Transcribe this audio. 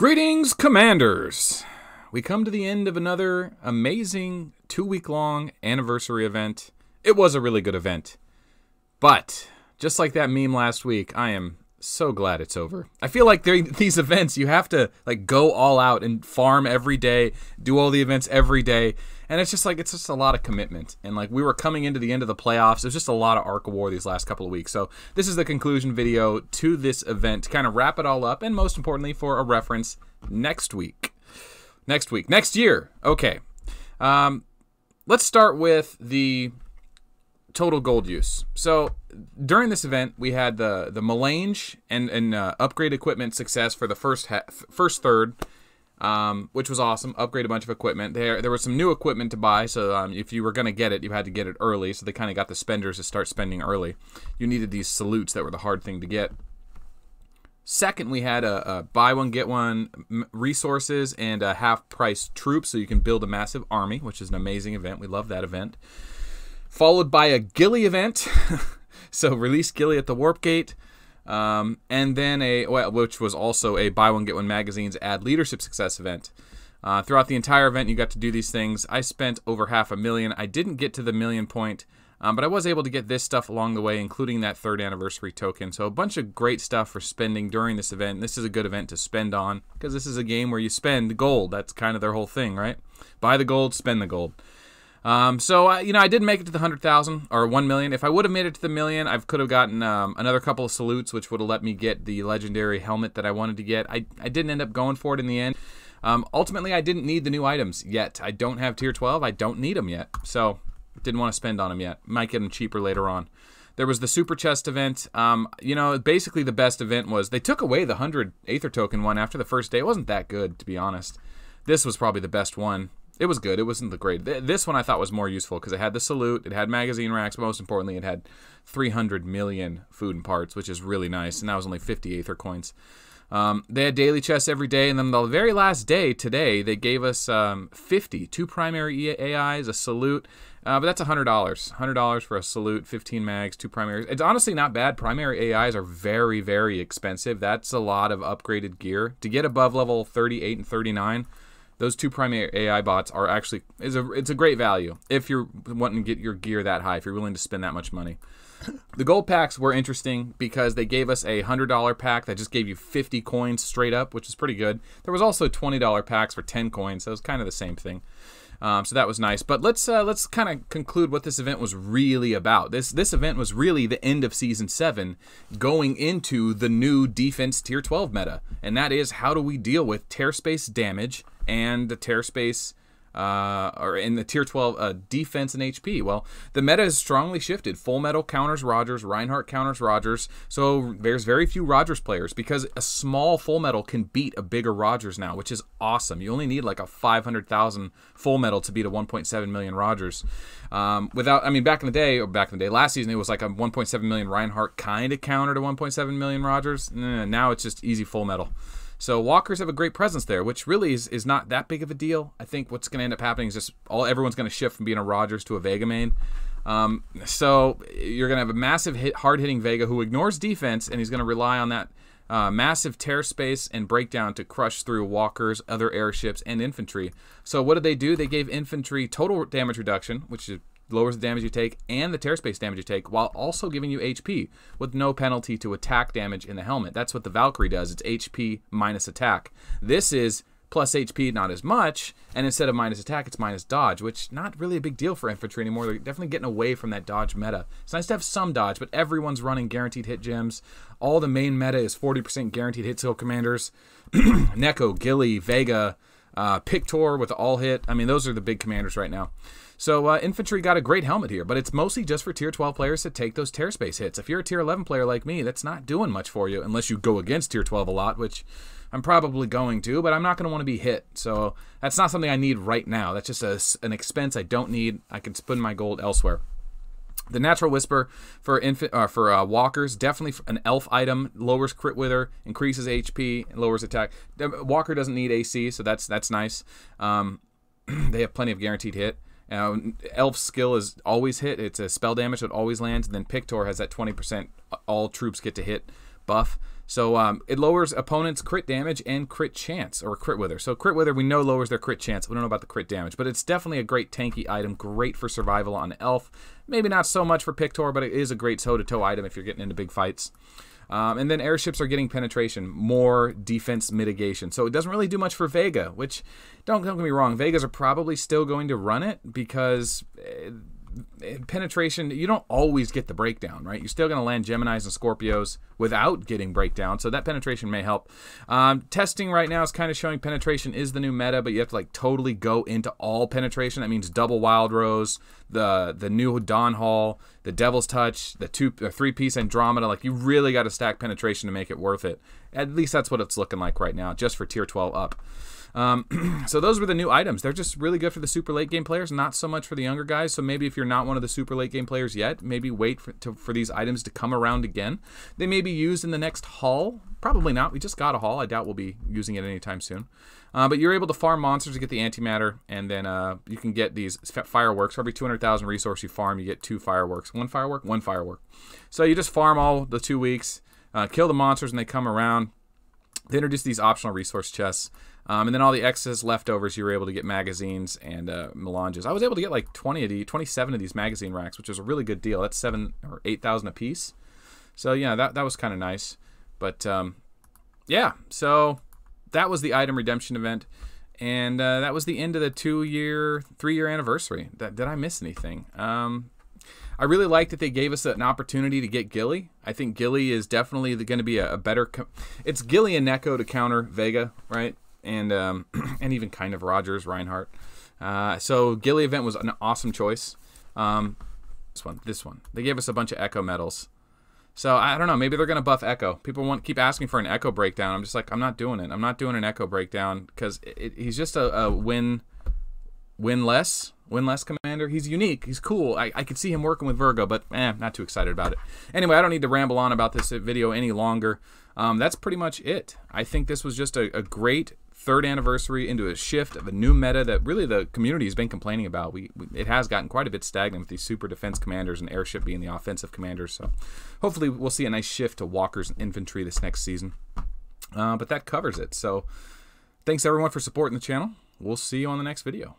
Greetings, Commanders! We come to the end of another amazing 2-week-long anniversary event. It was a really good event. But, just like that meme last week, I am so glad it's over. I feel like these events, you have to go all out and farm every day, do all the events every day, and it's just a lot of commitment. And we were coming into the end of the playoffs. There's just a lot of Arc of War these last couple of weeks. So this is the conclusion video to this event to kind of wrap it all up, and most importantly for a reference next year. Okay. Let's start with the total gold use. So during this event, we had the melange and upgrade equipment success for the first third, which was awesome. Upgrade a bunch of equipment. There was some new equipment to buy, so if you were going to get it, you had to get it early. So they kind of got the spenders to start spending early. You needed these salutes that were the hard thing to get. Second, we had a buy one, get one resources and a half-price troops, so you can build a massive army, which is an amazing event. We love that event. Followed by a Ghillie event, so release Ghillie at the Warp Gate, and then which was also a buy one, get one magazines add leadership success event. Throughout the entire event, you got to do these things. I spent over $500,000. I didn't get to the million point. But I was able to get this stuff along the way, including that 3rd anniversary token. So a bunch of great stuff for spending during this event. This is a good event to spend on, because this is a game where you spend gold. That's kind of their whole thing, right? Buy the gold, spend the gold. I didn't make it to the 100,000 or 1 million. If I would have made it to the million, I could have gotten another couple of salutes, which would have let me get the legendary helmet that I wanted to get. I didn't end up going for it in the end. Ultimately, I didn't need the new items yet. I don't have tier 12. I don't need them yet. So didn't want to spend on them yet. Might get them cheaper later on. There was the Super Chest event. Basically the best event was they took away the 100 Aether token one after the first day. It wasn't that good, to be honest. This was probably the best one. It was good. It wasn't the great. This one I thought was more useful because it had the salute, it had magazine racks, but most importantly, it had 300 million food and parts, which is really nice, and that was only 50 Aether coins. They had daily chests every day, and then the very last day, today, they gave us 2 primary AIs, a salute, but that's $100. $100 for a salute, 15 mags, 2 primaries. It's honestly not bad. Primary AIs are very, very expensive. That's a lot of upgraded gear. To get above level 38 and 39, those 2 primary AI bots are actually, it's a great value if you're wanting to get your gear that high, if you're willing to spend that much money. The gold packs were interesting because they gave us a $100 pack that just gave you 50 coins straight up, which is pretty good. There was also $20 packs for 10 coins, so it was kind of the same thing. So that was nice. But let's kind of conclude what this event was really about. This event was really the end of Season 7 going into the new defense Tier 12 meta. And that is, how do we deal with tear space damage and the tear space or in the tier 12 defense and HP. Well, the meta has strongly shifted. Full Metal counters Rogers, Reinhardt counters Rogers, so there's very few Rogers players because a small Full Metal can beat a bigger Rogers now, which is awesome. You only need like a 500,000 Full Metal to beat a 1.7 million Rogers. Back in the day, last season it was like a 1.7 million Reinhardt kind of counter to 1.7 million Rogers. Now it's just easy Full Metal. So walkers have a great presence there, which really is not that big of a deal. I think what's going to end up happening is just everyone's going to shift from being a Rogers to a Vega main. So you're going to have a massive hard-hitting Vega who ignores defense, and he's going to rely on that massive tear space and breakdown to crush through walkers, other airships, and infantry. So what did they do? They gave infantry total damage reduction, which lowers the damage you take and the tear space damage you take, while also giving you HP with no penalty to attack damage in the helmet. That's what the Valkyrie does. It's HP minus attack. This is plus HP, not as much, and instead of minus attack, it's minus dodge, which not really a big deal for infantry anymore. They're definitely getting away from that dodge meta. It's nice to have some dodge, but everyone's running guaranteed hit gems. All the main meta is 40% guaranteed hit skill commanders. Neko, Ghillie, Vega, Pictor with the all hit. I mean, those are the big commanders right now. So infantry got a great helmet here, but it's mostly just for tier 12 players to take those tear space hits. If you're a tier 11 player like me, that's not doing much for you unless you go against tier 12 a lot, which I'm probably going to, but I'm not going to want to be hit. So that's not something I need right now. That's just an expense I don't need. I can spend my gold elsewhere. The Natural Whisper for walkers, definitely an elf item, lowers crit wither, increases HP, and lowers attack. Walker doesn't need AC, so that's nice. They have plenty of guaranteed hit. Elf's skill is always hit. It's a spell damage that always lands. And then Pictor has that 20% all troops get to hit buff. So it lowers opponents' crit damage and crit chance, or crit wither. So crit wither we know lowers their crit chance. We don't know about the crit damage, but it's definitely a great tanky item, great for survival on elf. Maybe not so much for Pictor, but it is a great toe-to-toe item if you're getting into big fights. And then airships are getting penetration, more defense mitigation. So it doesn't really do much for Vega, which, don't get me wrong, Vegas are probably still going to run it because penetration, you don't always get the breakdown, right? You're still going to land Geminis and Scorpios without getting breakdown, so that penetration may help. Testing right now is kind of showing penetration is the new meta, but you have to like totally go into all penetration. That means double Wild Rose, the new Dawn Hall, the Devil's Touch, the 3-piece Andromeda. Like, you really got to stack penetration to make it worth it. At least that's what it's looking like right now, just for tier 12 up. So those were the new items. They're just really good for the super late game players, not so much for the younger guys. So maybe if you're not one of the super late game players yet, maybe wait for these items to come around again. They may be used in the next haul. Probably not. We just got a haul. I doubt we'll be using it anytime soon. But you're able to farm monsters to get the antimatter, and then you can get these fireworks. For every 200,000 resource you farm, you get 2 fireworks. 1 firework? 1 firework. So you just farm all the 2 weeks, kill the monsters, and they come around. They introduce these optional resource chests. And then all the excess leftovers, you were able to get magazines and melanges. I was able to get like 27 of these magazine racks, which was a really good deal. That's 7,000 or 8,000 a piece. So yeah, that was kind of nice. But yeah, so that was the item redemption event, and that was the end of the 3-year anniversary. Did I miss anything? I really like that they gave us an opportunity to get Gilly. I think Gilly is definitely going to be a better. It's Gilly and Neko to counter Vega, right? And and even kind of Rogers, Reinhardt. So Gilly event was an awesome choice. This one. They gave us a bunch of Echo medals. So I don't know. Maybe they're gonna buff Echo. People keep asking for an Echo breakdown. I'm just like, I'm not doing it. I'm not doing an Echo breakdown because he's just a win-less commander. He's unique. He's cool. I could see him working with Virgo, but not too excited about it. Anyway, I don't need to ramble on about this video any longer. That's pretty much it. I think this was just a great 3rd anniversary into a shift of a new meta that really the community has been complaining about. It has gotten quite a bit stagnant with these super defense commanders and airship being the offensive commanders. So hopefully we'll see a nice shift to walkers and infantry this next season. But that covers it. So thanks everyone for supporting the channel. We'll see you on the next video.